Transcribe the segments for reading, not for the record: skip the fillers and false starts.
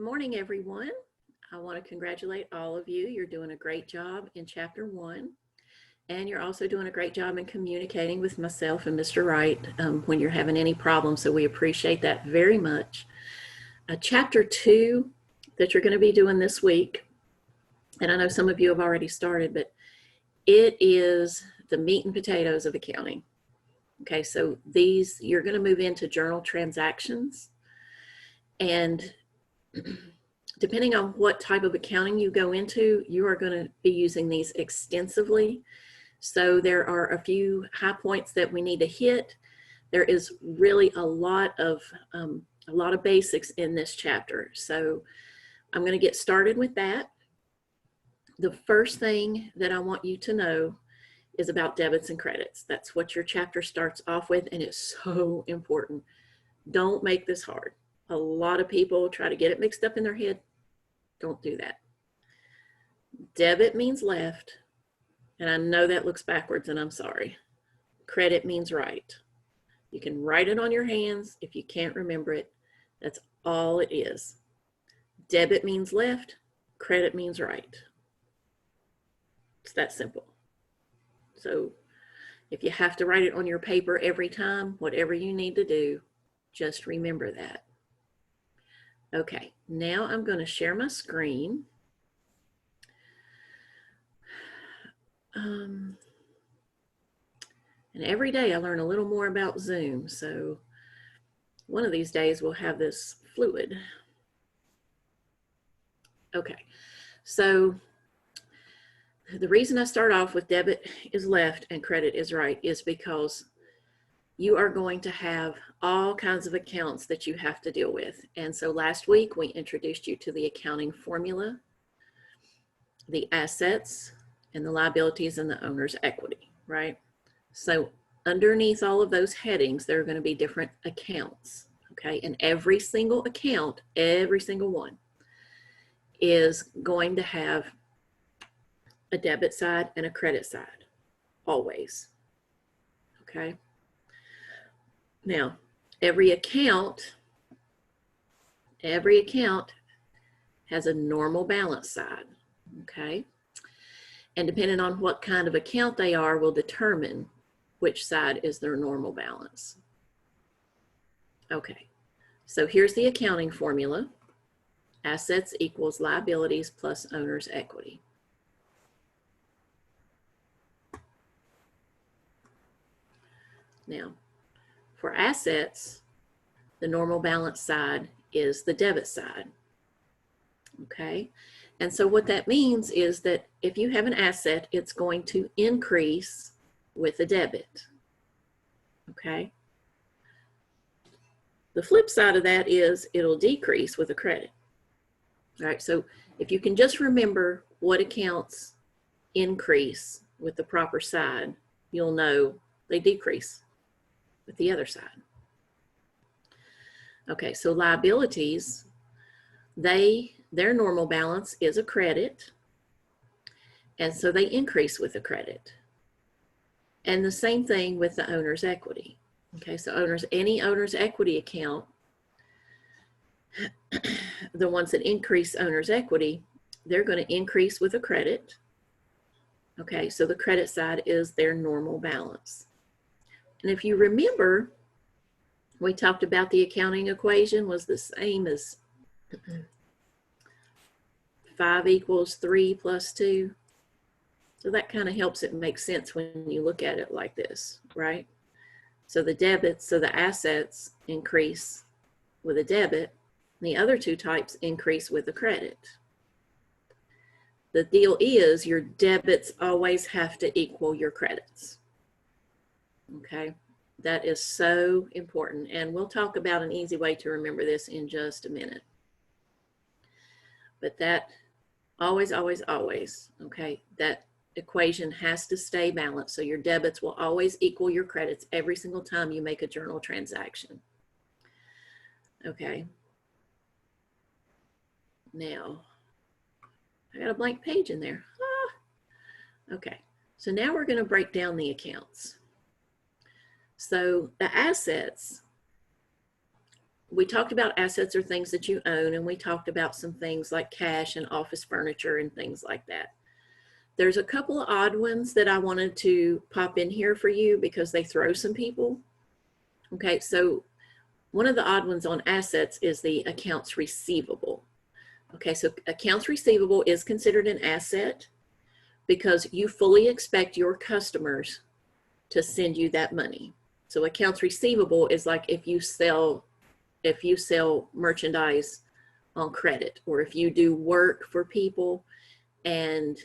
morning, everyone. I want to congratulate all of you. You're doing a great job in Chapter 1, and you're also doing a great job in communicating with myself and Mr. Wright when you're having any problems, so we appreciate that very much. Chapter 2 that you're going to be doing this week, and I know some of you have already started, but it is the meat and potatoes of accounting. Okay, so you're going to move into journal transactions, and depending on what type of accounting you go into, you are going to be using these extensively. So there are a few high points that we need to hit. There is really a lot of basics in this chapter. So I'm going to get started with that. The first thing that I want you to know is about debits and credits. That's what your chapter starts off with, and it's so important. Don't make this hard. A lot of people try to get it mixed up in their head. Don't do that. Debit means left, and I know that looks backwards, and I'm sorry. Credit means right. You can write it on your hands if you can't remember it. That's all it is. Debit means left, credit means right. It's that simple. So if you have to write it on your paper every time, whatever you need to do, just remember that. Okay, now I'm going to share my screen. And every day I learn a little more about Zoom, so one of these days we'll have this fluid. Okay, so the reason I start off with debit is left and credit is right is because you are going to have all kinds of accounts that you have to deal with. And so last week we introduced you to the accounting formula, the assets, and the liabilities and the owner's equity, right? So underneath all of those headings, there are going to be different accounts, okay? And every single account, every single one, is going to have a debit side and a credit side, always, okay? Now, every account has a normal balance side, okay? And depending on what kind of account they are will determine which side is their normal balance. Okay, so here's the accounting formula. Assets equals liabilities plus owner's equity. Now, for assets, the normal balance side is the debit side, okay? And so what that means is that if you have an asset, it's going to increase with a debit, okay? The flip side of that is it'll decrease with a credit. All right, so if you can just remember what accounts increase with the proper side, you'll know they decrease with the other side. Okay, so liabilities, their normal balance is a credit, and so they increase with a credit. And the same thing with the owner's equity. Okay, so any owner's equity account, the ones that increase owner's equity, they're going to increase with a credit. Okay, so the credit side is their normal balance. And if you remember, we talked about the accounting equation was the same as 5 equals 3 plus 2. So that kind of helps it make sense when you look at it like this, right? So the assets increase with a debit, and the other two types increase with a credit. The deal is your debits always have to equal your credits. Okay, that is so important. And we'll talk about an easy way to remember this in just a minute. But that always, okay, that equation has to stay balanced. So your debits will always equal your credits every single time you make a journal transaction. Okay. Now, I got a blank page in there. Okay, so now we're going to break down the accounts. So the assets we talked about assets or things that you own, and we talked about some things like cash and office furniture and things like that. There's a couple of odd ones that I wanted to pop in here for you because they throw some people. Okay, so one of the odd ones on assets is the accounts receivable. Okay, so accounts receivable is considered an asset because you fully expect your customers to send you that money. So accounts receivable is like if you sell merchandise on credit, or if you do work for people and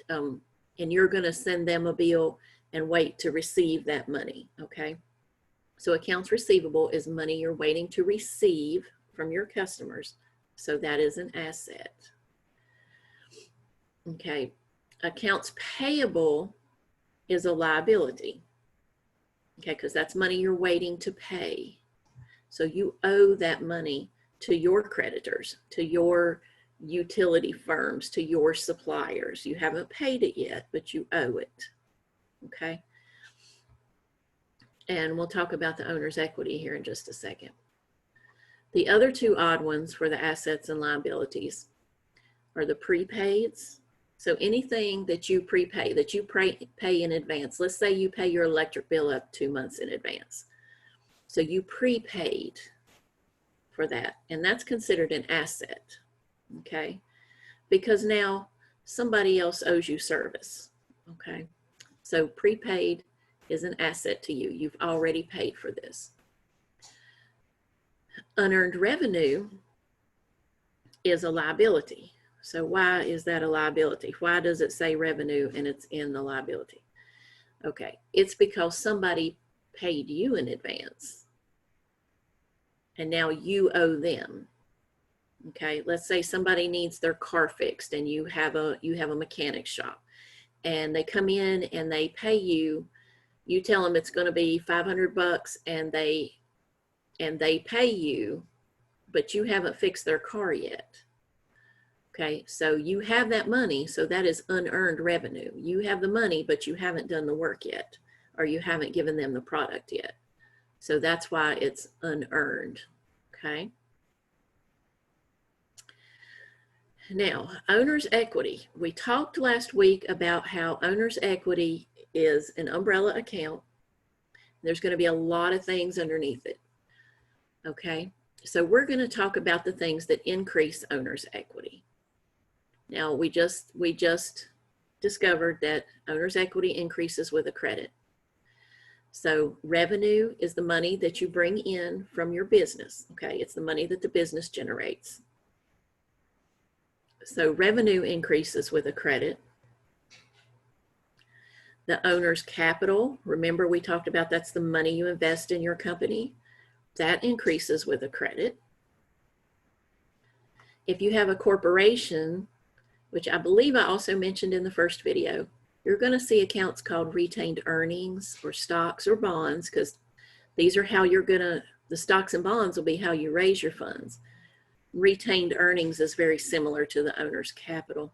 you're going to send them a bill and wait to receive that money. Okay, so accounts receivable is money you're waiting to receive from your customers, so that is an asset. Okay, accounts payable is a liability. Okay, because that's money you're waiting to pay. So you owe that money to your creditors, to your utility firms, to your suppliers. You haven't paid it yet, but you owe it. Okay. And we'll talk about the owner's equity here in just a second. The other two odd ones for the assets and liabilities are the prepaids. So anything that you prepay, that you pay in advance. Let's say you pay your electric bill up 2 months in advance. So you prepaid for that, and that's considered an asset, okay? Because now somebody else owes you service, okay? So prepaid is an asset to you. You've already paid for this. Unearned revenue is a liability. So why is that a liability? Why does it say revenue and it's in the liability? Okay, it's because somebody paid you in advance and now you owe them. Okay, let's say somebody needs their car fixed and you have a mechanic shop and they come in and they pay you. You tell them it's going to be $500 and they pay you, but you haven't fixed their car yet. Okay, so you have that money, so that is unearned revenue. You have the money, but you haven't done the work yet, or you haven't given them the product yet. So that's why it's unearned, okay? Now, owner's equity. We talked last week about how owner's equity is an umbrella account. There's going to be a lot of things underneath it, okay? So we're going to talk about the things that increase owner's equity. Now, we just discovered that owner's equity increases with a credit. So revenue is the money that you bring in from your business, okay? It's the money that the business generates. So revenue increases with a credit. The owner's capital, remember we talked about that's the money you invest in your company. That increases with a credit. If you have a corporation, which I believe I also mentioned in the first video, you're going to see accounts called retained earnings or stocks or bonds, because these are how you're going to, the stocks and bonds will be how you raise your funds. Retained earnings is very similar to the owner's capital.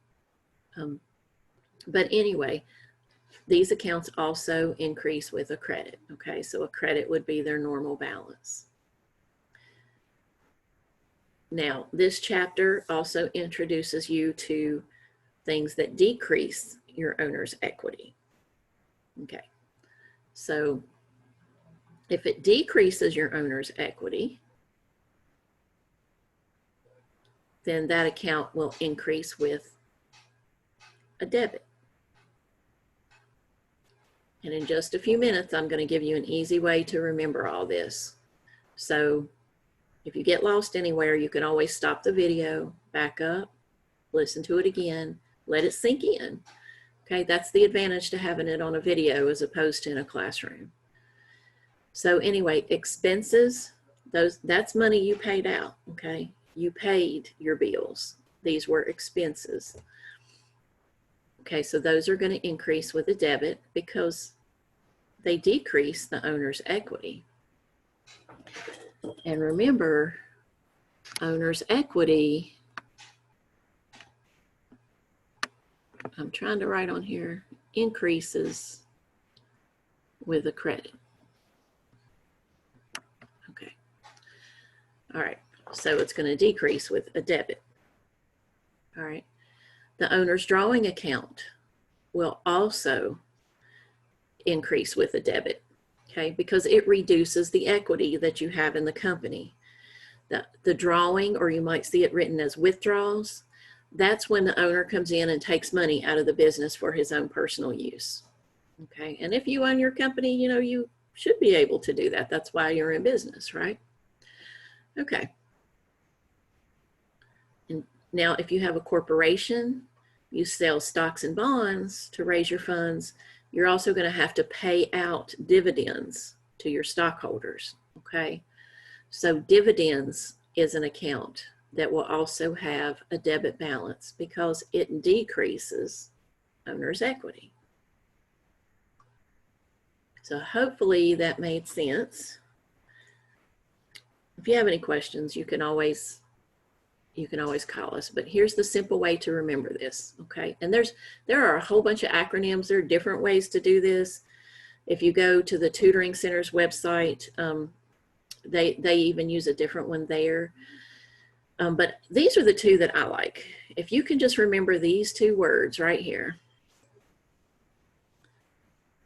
But anyway, these accounts also increase with a credit, okay? So a credit would be their normal balance. Now, this chapter also introduces you to things that decrease your owner's equity. Okay, so if it decreases your owner's equity, then that account will increase with a debit. And in just a few minutes, I'm going to give you an easy way to remember all this. So if you get lost anywhere, you can always stop the video, back up, listen to it again, let it sink in. Okay, that's the advantage to having it on a video as opposed to in a classroom. So anyway, expenses, that's money you paid out, okay? You paid your bills. These were expenses. Okay, so those are going to increase with a debit because they decrease the owner's equity. And remember, owner's equity, I'm trying to write on here, increases with a credit. Okay. All right. So it's going to decrease with a debit. All right. The owner's drawing account will also increase with a debit, okay, because it reduces the equity that you have in the company. The drawing, or you might see it written as withdrawals, that's when the owner comes in and takes money out of the business for his own personal use. Okay, and if you own your company, you know, you should be able to do that. That's why you're in business, right? Okay. And now if you have a corporation, you sell stocks and bonds to raise your funds, you're also going to have to pay out dividends to your stockholders, okay? So dividends is an account that will also have a debit balance because it decreases owner's equity. So hopefully that made sense. If you have any questions, you can always call us, but here's the simple way to remember this, okay? And there are a whole bunch of acronyms. There are different ways to do this. If you go to the Tutoring Center's website, they even use a different one there. But these are the two that I like. If you can just remember these two words right here,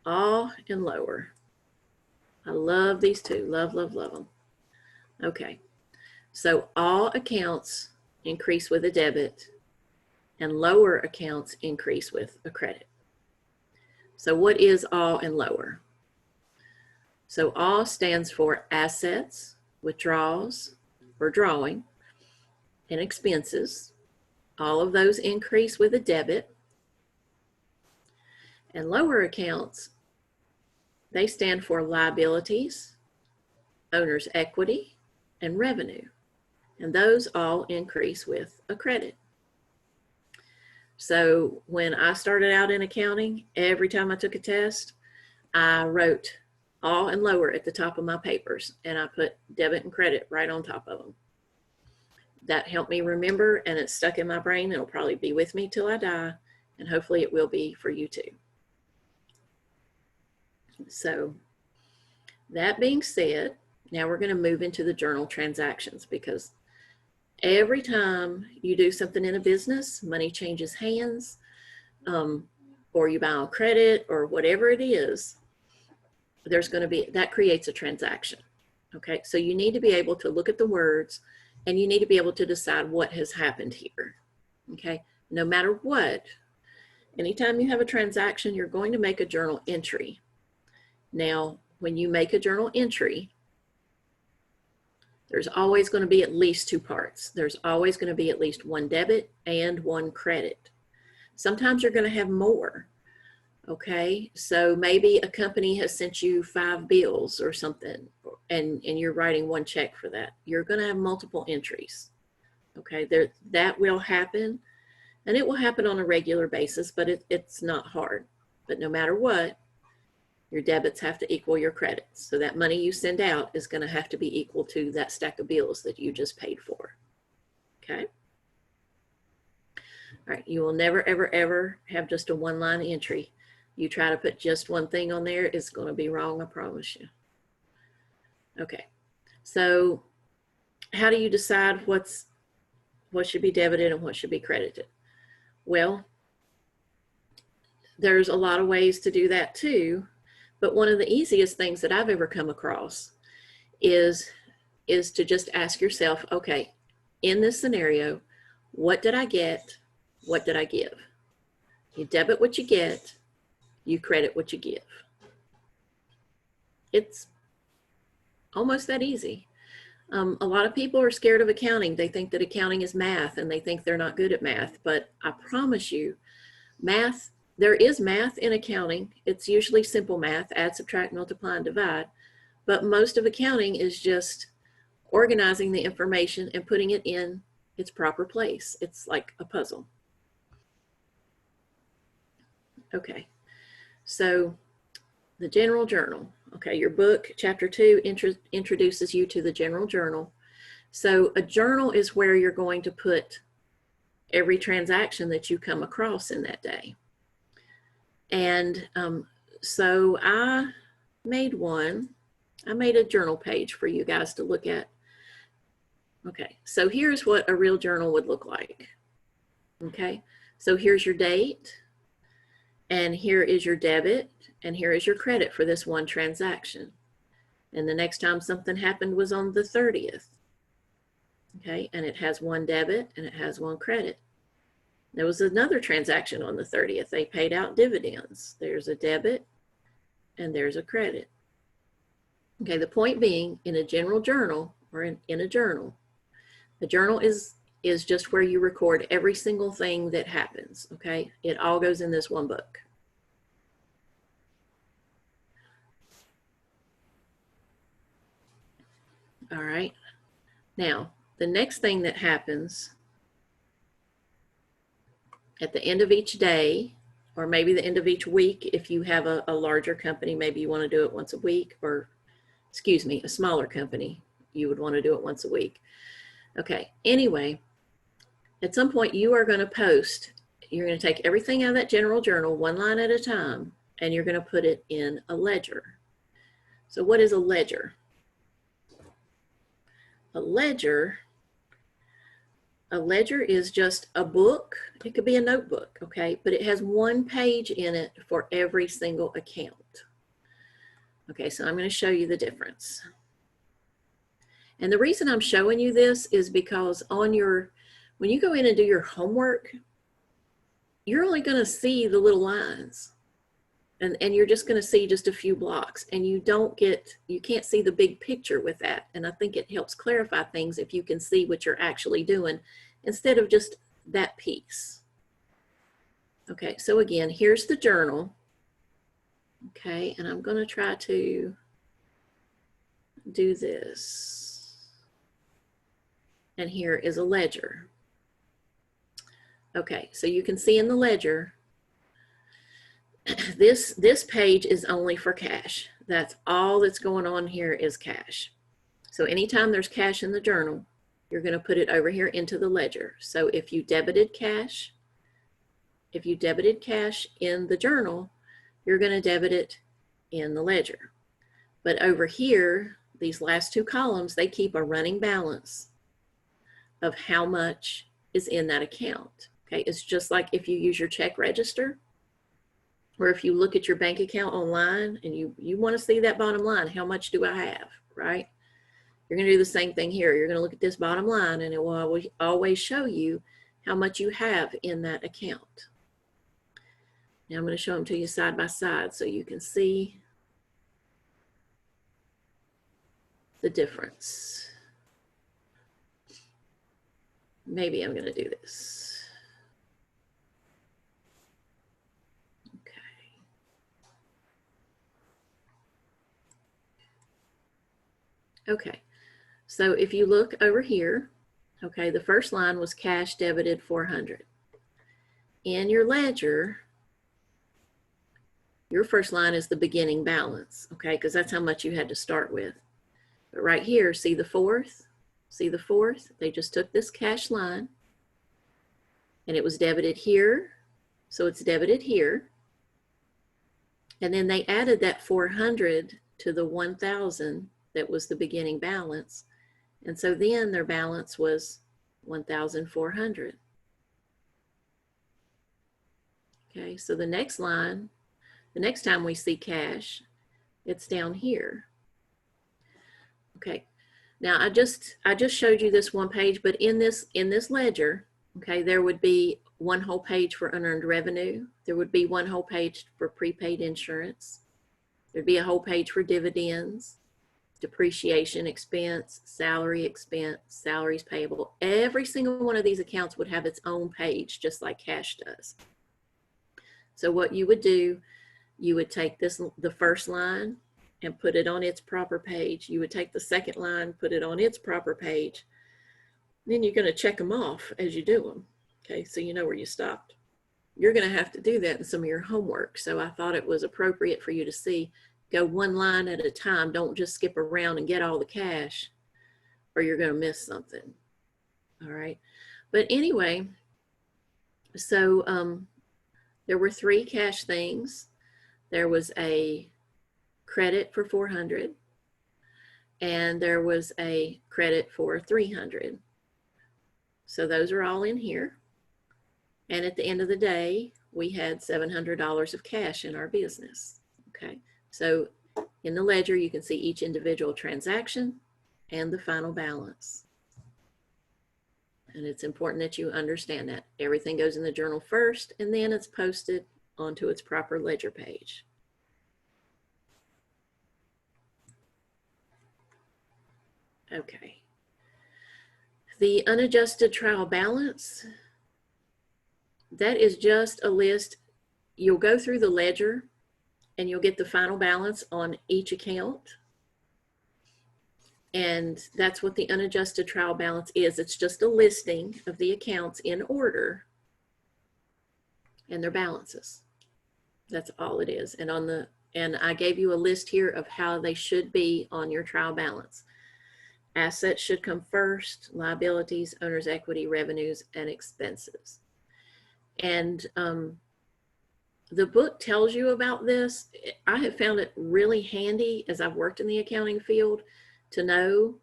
all and lower. I love these two, love, love, love them. Okay, so all accounts increase with a debit and lower accounts increase with a credit. So what is all and lower? So all stands for assets, withdrawals or drawing, and expenses. All of those increase with a debit. And lower accounts, they stand for liabilities, owner's equity, and revenue. And those all increase with a credit. So when I started out in accounting, every time I took a test, I wrote all and lower at the top of my papers, and I put debit and credit right on top of them. That helped me remember, and it's stuck in my brain. It'll probably be with me till I die, and hopefully it will be for you too. So that being said, now we're going to move into the journal transactions, because every time you do something in a business, money changes hands, or you buy on credit or whatever it is, there's going to be, that creates a transaction. Okay, so you need to be able to look at the words, and you need to be able to decide what has happened here. Okay, no matter what, anytime you have a transaction, you're going to make a journal entry. Now, when you make a journal entry, there's always going to be at least two parts. There's always going to be at least one debit and one credit. Sometimes you're going to have more. Okay, so maybe a company has sent you 5 bills or something, and you're writing one check for that. You're going to have multiple entries. Okay, that will happen, and it will happen on a regular basis, but it's not hard. But no matter what, your debits have to equal your credits. So that money you send out is going to have to be equal to that stack of bills that you just paid for. Okay. All right, you will never, ever, ever have just a one-line entry. You try to put just one thing on there, it's going to be wrong, I promise you. Okay, so how do you decide what should be debited and what should be credited? Well, there's a lot of ways to do that too, but one of the easiest things that I've ever come across is to just ask yourself, okay, in this scenario, what did I get? What did I give? You debit what you get, you credit what you give. It's almost that easy. A lot of people are scared of accounting. They think that accounting is math, and they think they're not good at math. But I promise you, math, there is math in accounting. It's usually simple math, add, subtract, multiply, and divide. But most of accounting is just organizing the information and putting it in its proper place. It's like a puzzle. Okay. So the general journal, okay, your book, chapter 2, introduces you to the general journal. So a journal is where you're going to put every transaction that you come across in that day. And so I made a journal page for you guys to look at. Okay, so here's what a real journal would look like. Okay, so here's your date, and here is your debit, and here is your credit for this one transaction. And the next time something happened was on the 30th. Okay, and it has one debit and it has one credit. There was another transaction on the 30th. They paid out dividends. There's a debit and there's a credit. Okay, the point being, in a general journal, or in a journal, the journal is just where you record every single thing that happens. Okay, it all goes in this one book. All right, now the next thing that happens at the end of each day, or maybe the end of each week, if you have a larger company, maybe you want to do it once a week, or excuse me, a smaller company, you would want to do it once a week. Okay, anyway, at some point you are going to post, you're going to take everything out of that general journal one line at a time, and you're going to put it in a ledger. So what is a ledger? A ledger is just a book. It could be a notebook, okay? But it has one page in it for every single account. Okay, so I'm going to show you the difference. And the reason I'm showing you this is because when you go in and do your homework, you're only going to see the little lines. And you're just going to see just a few blocks, and you can't see the big picture with that. And I think it helps clarify things if you can see what you're actually doing instead of just that piece. Okay, so again, here's the journal. Okay, and I'm going to try to do this. And here is a ledger. Okay, so you can see in the ledger, this page is only for cash. That's all that's going on here is cash. So anytime there's cash in the journal, you're going to put it over here into the ledger. So if you debited cash in the journal, you're going to debit it in the ledger. But over here, these last two columns, they keep a running balance of how much is in that account. Okay, it's just like if you use your check register, or if you look at your bank account online and you want to see that bottom line, how much do I have, right? You're going to do the same thing here. You're going to look at this bottom line, and it will always show you how much you have in that account. Now I'm going to show them to you side by side so you can see the difference. Maybe I'm going to do this. Okay, so if you look over here, okay, the first line was cash debited 400. In your ledger, your first line is the beginning balance, okay, because that's how much you had to start with. But right here, see the fourth? See the fourth? They just took this cash line and it was debited here, so it's debited here. And then they added that 400 to the 1,000 that was the beginning balance. And so then their balance was 1,400. Okay, so the next line, the next time we see cash, it's down here. Okay, now I just showed you this one page, but in this ledger, okay, there would be one whole page for unearned revenue. There would be one whole page for prepaid insurance. There'd be a whole page for dividends, depreciation expense, salary expense, salaries payable. Every single one of these accounts would have its own page, just like cash does. So what you would do, you would take the first line and put it on its proper page. You would take the second line, put it on its proper page. Then you're going to check them off as you do them. Okay, so you know where you stopped. You're going to have to do that in some of your homework. So I thought it was appropriate for you to see, go one line at a time. Don't just skip around and get all the cash, or you're going to miss something. All right. But anyway, so there were three cash things. There was a credit for 400, and there was a credit for $300. So those are all in here. And at the end of the day, we had $700 of cash in our business. Okay, so in the ledger, you can see each individual transaction and the final balance. And it's important that you understand that. Everything goes in the journal first, and then it's posted onto its proper ledger page. Okay. The unadjusted trial balance, that is just a list. You'll go through the ledger and you'll get the final balance on each account. And that's what the unadjusted trial balance is. It's just a listing of the accounts in order and their balances. That's all it is. And I gave you a list here of how they should be on your trial balance. Assets should come first, liabilities, owner's equity, revenues, and expenses. And the book tells you about this. I have found it really handy as I've worked in the accounting field to know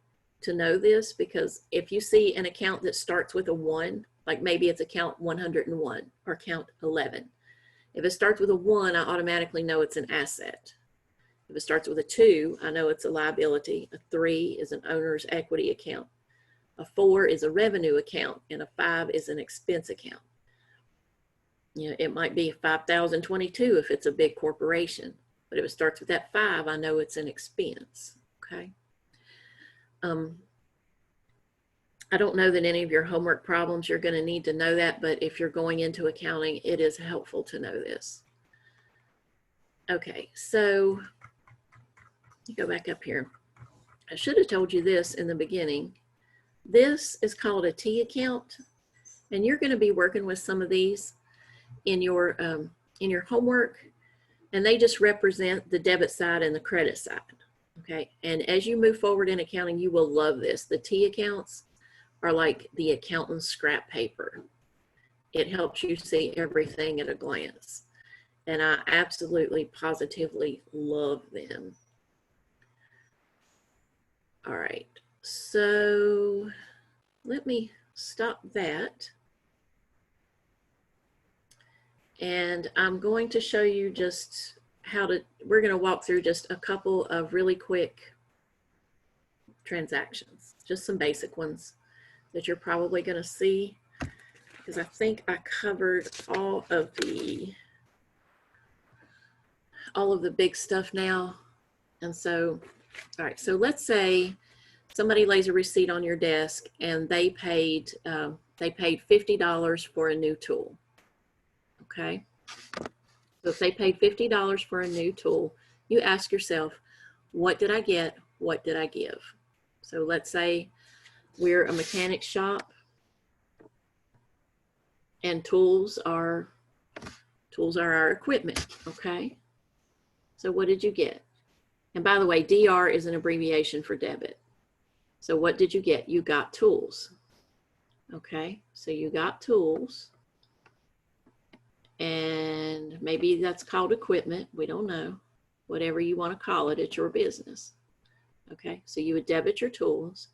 this, because if you see an account that starts with a 1, like maybe it's account 101 or account 11. If it starts with a 1, I automatically know it's an asset. If it starts with a 2, I know it's a liability. A 3 is an owner's equity account. A 4 is a revenue account, and a 5 is an expense account. You know, it might be 5,022 if it's a big corporation, but if it starts with that 5, I know it's an expense. Okay. I don't know that any of your homework problems you're going to need to know that, but if you're going into accounting, it is helpful to know this. Okay, so you go back up here. I should have told you this in the beginning. This is called a T account, and you're going to be working with some of these in your homework, and they just represent the debit side and the credit side. Okay, and as you move forward in accounting, you will love this. The T accounts are like the accountant's scrap paper. It helps you see everything at a glance. And I absolutely, positively love them. All right, so let me stop that. And I'm going to show you just we're going to walk through just a couple of really quick transactions, just some basic ones that you're probably going to see, because I think I covered all of the big stuff now. And so, all right, so let's say somebody lays a receipt on your desk and they paid $50 for a new tool. Okay, so if they paid $50 for a new tool, you ask yourself, what did I get? What did I give? So let's say we're a mechanic shop, and tools are our equipment. Okay, so what did you get? And by the way, DR is an abbreviation for debit. So what did you get? You got tools. Okay, so you got tools, and maybe that's called equipment. We don't know. Whatever you want to call it, it's your business. Okay, so you would debit your tools.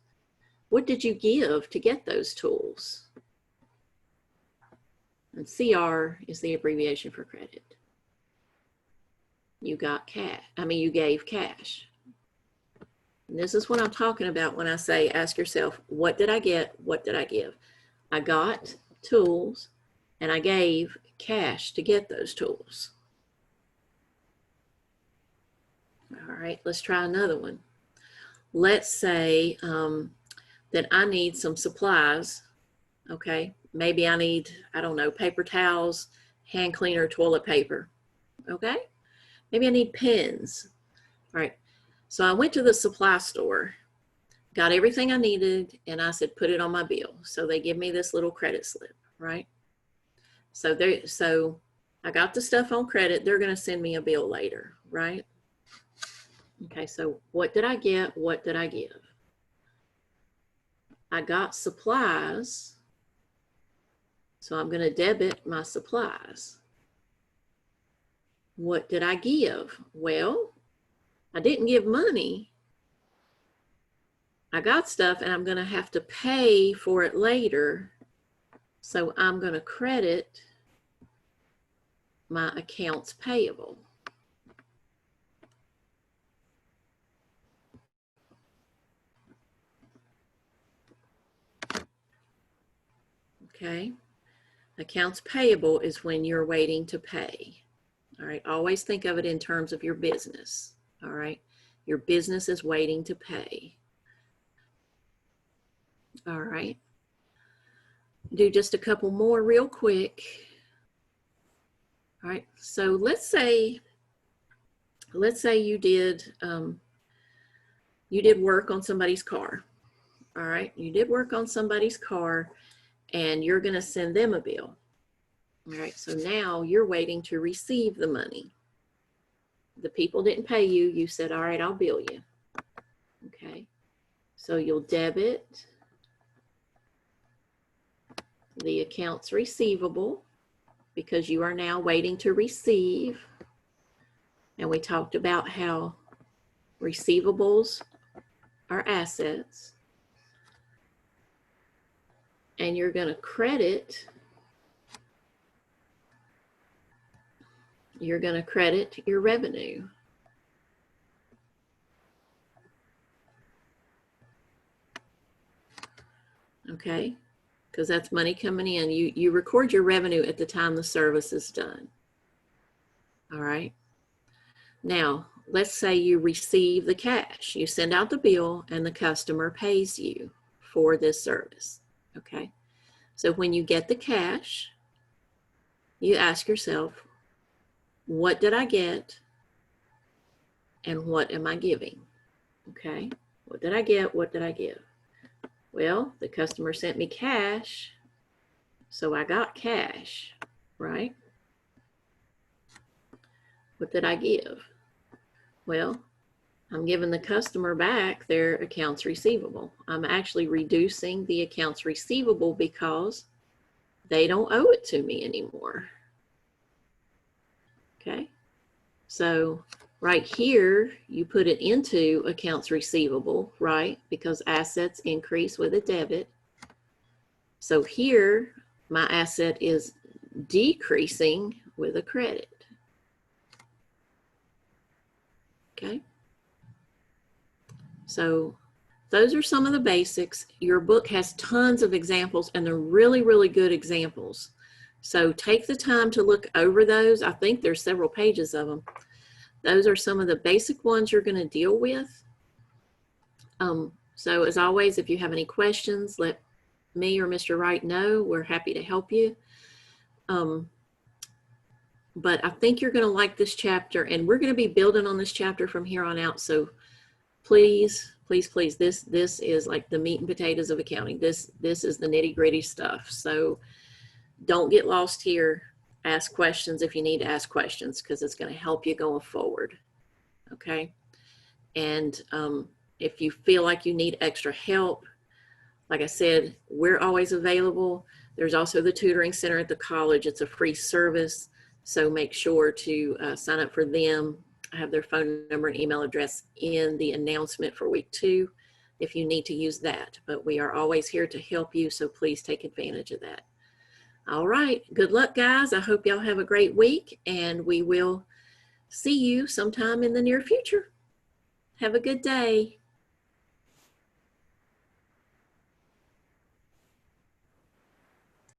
What did you give to get those tools? And CR is the abbreviation for credit. You got cash. You gave cash. And this is what I'm talking about when I say, ask yourself, what did I get? What did I give? I got tools, and I gave cash to get those tools. All right, let's try another one. Let's say that I need some supplies. Okay, maybe I need, I don't know, paper towels, hand cleaner, toilet paper. Okay, maybe I need pens. All right, so I went to the supply store, got everything I needed, and I said, put it on my bill. So they give me this little credit slip, right? So I got the stuff on credit. They're going to send me a bill later, right? Okay, so what did I get? What did I give? I got supplies, so I'm going to debit my supplies. What did I give? Well, I didn't give money, I got stuff and I'm going to have to pay for it later. So I'm going to credit my accounts payable. Okay. Accounts payable is when you're waiting to pay. All right. Always think of it in terms of your business. All right. Your business is waiting to pay. All right. Do just a couple more real quick. All right. So let's say you did work on somebody's car. All right. You did work on somebody's car and you're going to send them a bill. All right. So now you're waiting to receive the money. The people didn't pay you. You said, all right, I'll bill you. Okay. So you'll debit the accounts receivable because you are now waiting to receive. And we talked about how receivables are assets. And you're going to credit your revenue. Okay, because that's money coming in. You record your revenue at the time the service is done. All right. Now, let's say you receive the cash. You send out the bill and the customer pays you for this service. Okay. So when you get the cash, you ask yourself, what did I get and what am I giving? Okay. What did I get? What did I give? Well, the customer sent me cash, so I got cash, right? What did I give? Well, I'm giving the customer back their accounts receivable. I'm actually reducing the accounts receivable because they don't owe it to me anymore. Okay, so right here, you put it into accounts receivable, right? Because assets increase with a debit. So here, my asset is decreasing with a credit. Okay. So those are some of the basics. Your book has tons of examples and they're really, really good examples. So take the time to look over those. I think there's several pages of them. Those are some of the basic ones you're going to deal with. So as always, if you have any questions, let me or Mr. Wright know. We're happy to help you. But I think you're going to like this chapter, and we're going to be building on this chapter from here on out. So please, please, please, this is like the meat and potatoes of accounting. This is the nitty gritty stuff. So don't get lost here. Ask questions if you need to ask questions, because it's going to help you going forward. Okay. And if you feel like you need extra help, like I said, we're always available. There's also the tutoring center at the college. It's a free service. So make sure to sign up for them. I have their phone number and email address in the announcement for week 2 if you need to use that. But we are always here to help you, so please take advantage of that. All right. Good luck, guys. I hope y'all have a great week, and we will see you sometime in the near future. Have a good day.